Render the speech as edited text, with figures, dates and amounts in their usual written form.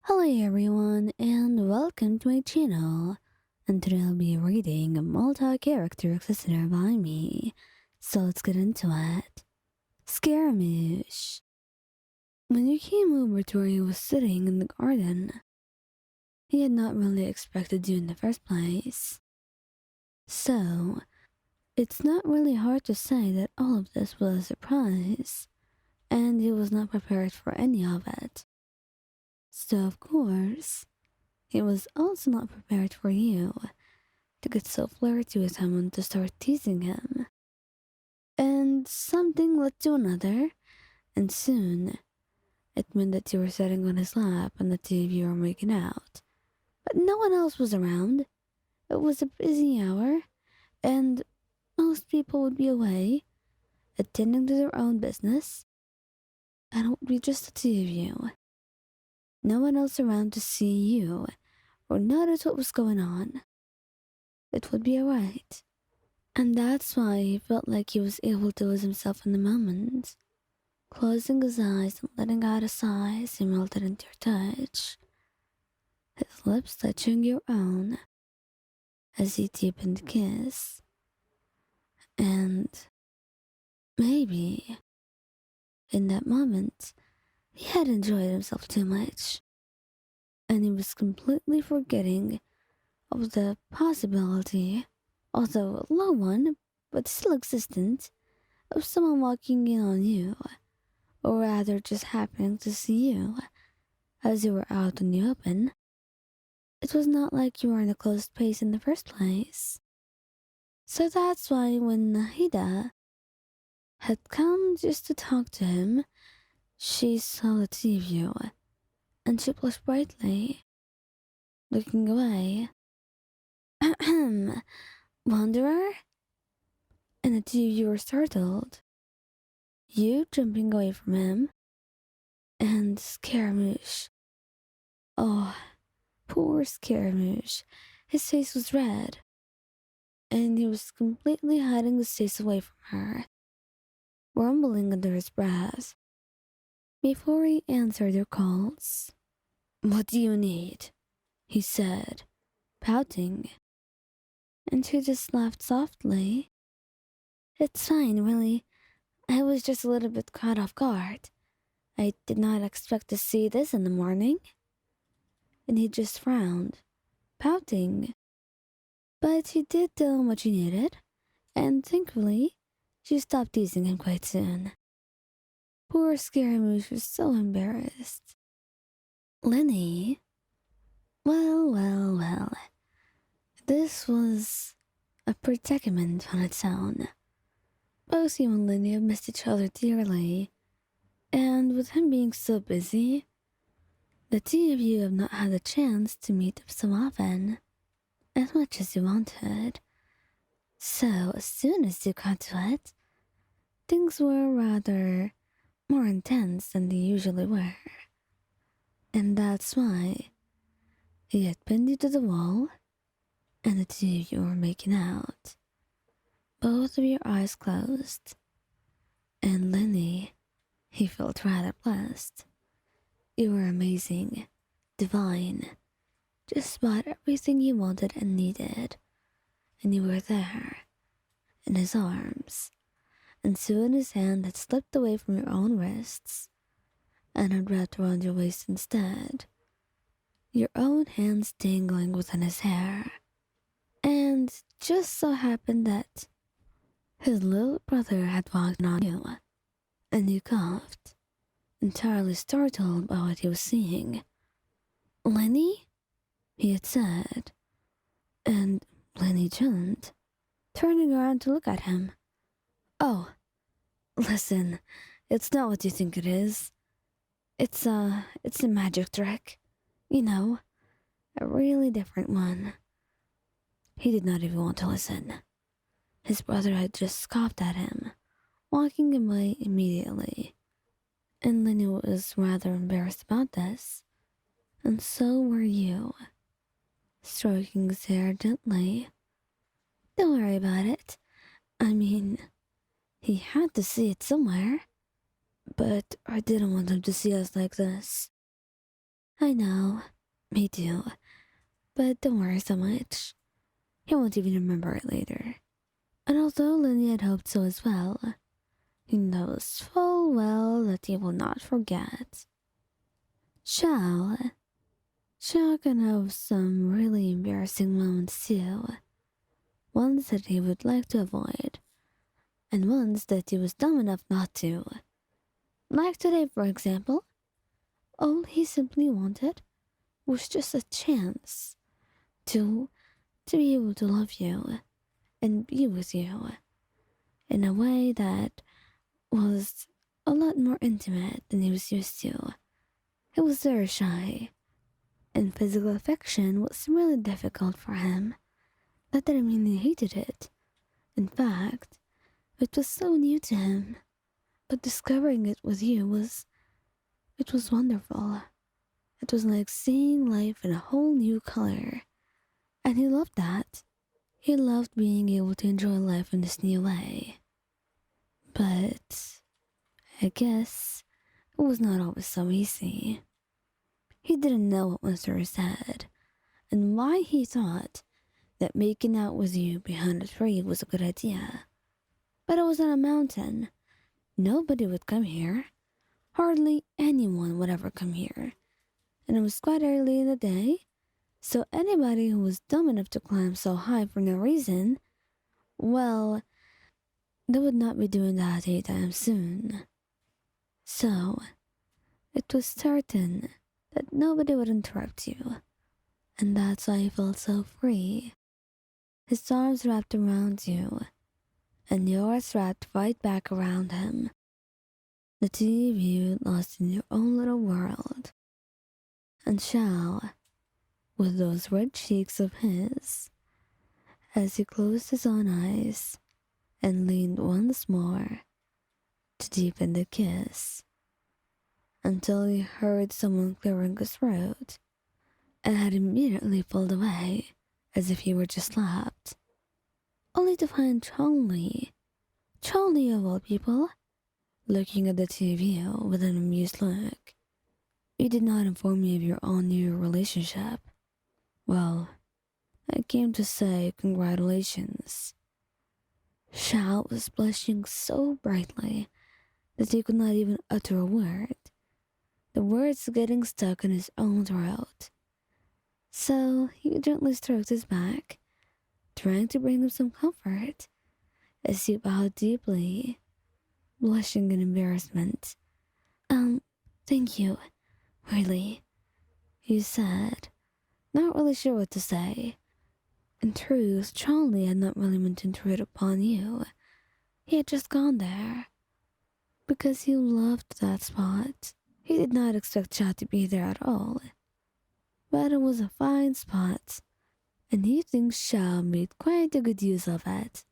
Hello everyone and welcome to my channel. And today I'll be reading a multi-character exister by me. So let's get into it. Scaramouche. When you came over to where he was sitting in the garden, he had not really expected you in the first place. So, it's not really hard to say that all of this was a surprise, and he was not prepared for any of it. So of course, he was also not prepared for you to get so flirty with him and to start teasing him. And something led to another, and soon it meant that you were sitting on his lap and the two of you were making out. But no one else was around. It was a busy hour, and most people would be away, attending to their own business, and it would be just the two of you. No one else around to see you or notice what was going on. It would be alright. And that's why he felt like he was able to lose himself in the moment. Closing his eyes and letting out a sigh as he melted into your touch. His lips touching your own as he deepened the kiss. And maybe in that moment, he had enjoyed himself too much. And he was completely forgetting of the possibility, although a low one, but still existent, of someone walking in on you, or rather just happening to see you as you were out in the open. It was not like you were in a closed space in the first place. So that's why when Nahida had come just to talk to him, she saw the two of you, and she blushed brightly, looking away. Ahem, Wanderer? And the two of you were startled. You jumping away from him, and Scaramouche. Oh, poor Scaramouche. His face was red, and he was completely hiding his face away from her, rumbling under his breath. Before he answered her calls, "What do you need?" he said, pouting. And she just laughed softly. "It's fine, really. I was just a little bit caught off guard. I did not expect to see this in the morning." And he just frowned, pouting. But he did tell him what she needed, and thankfully, she stopped teasing him quite soon. Poor Scaramouche was so embarrassed. Lenny? Well. This was a predicament on its own. Both you and Lenny have missed each other dearly, and with him being so busy, the two of you have not had a chance to meet up so often, as much as you wanted. So, as soon as you got to it, things were rather more intense than they usually were. And that's why he had pinned you to the wall, and the two of you were making out, both of your eyes closed. And Lenny, he felt rather blessed. You were amazing, divine, just about everything he wanted and needed. And you were there, in his arms, and soon his hand had slipped away from your own wrists and had wrapped around your waist instead, your own hands dangling within his hair. And just so happened that his little brother had walked in on you, and you coughed, entirely startled by what he was seeing. "Lenny?" he had said, and Lenny jumped, turning around to look at him. "Oh, listen, it's not what you think it is. It's a magic trick. You know, a really different one." He did not even want to listen. His brother had just scoffed at him, walking away immediately. And Lenny was rather embarrassed about this, and so were you, stroking his hair gently. "Don't worry about it. I mean, he had to see it somewhere. But I didn't want him to see us like this." I know. Me too. But don't worry so much. He won't even remember it later. And although Lenny had hoped so as well, he knows full well that he will not forget. Xiao. Xiao can have some really embarrassing moments too. Ones that he would like to avoid, and ones that he was dumb enough not to. Like today, for example. All he simply wanted was just a chance to be able to love you and be with you in a way that was a lot more intimate than he was used to. He was very shy, and physical affection was really difficult for him. Not that I mean he hated it. In fact, it was so new to him. But discovering it with you it was wonderful. It was like seeing life in a whole new color. And he loved that. He loved being able to enjoy life in this new way. But I guess it was not always so easy. He didn't know what was so sad, and why he thought that making out with you behind a tree was a good idea. But it was on a mountain. Nobody would come here. Hardly anyone would ever come here. And it was quite early in the day, so anybody who was dumb enough to climb so high for no reason, well, they would not be doing that anytime soon. So, it was certain that nobody would interrupt you, and that's why he felt so free. His arms wrapped around you, and yours wrapped right back around him. The two of you lost in your own little world. And Xiao, with those red cheeks of his, as he closed his own eyes and leaned once more to deepen the kiss, until he heard someone clearing his throat and had immediately pulled away as if he were just slapped, only to find Charlie of all people, looking at the two of you with an amused look. You did not inform me of your own new relationship. Well, I came to say congratulations. Xiao was blushing so brightly that he could not even utter a word, the words getting stuck in his own throat. So he gently stroked his back, trying to bring him some comfort, as he bowed deeply, blushing in embarrassment. Thank you, really, he said, not really sure what to say. In truth, Charlie had not really meant to intrude upon you. He had just gone there because he loved that spot. He did not expect Xiao to be there at all. But it was a fine spot, and he thinks Xiao made quite a good use of it.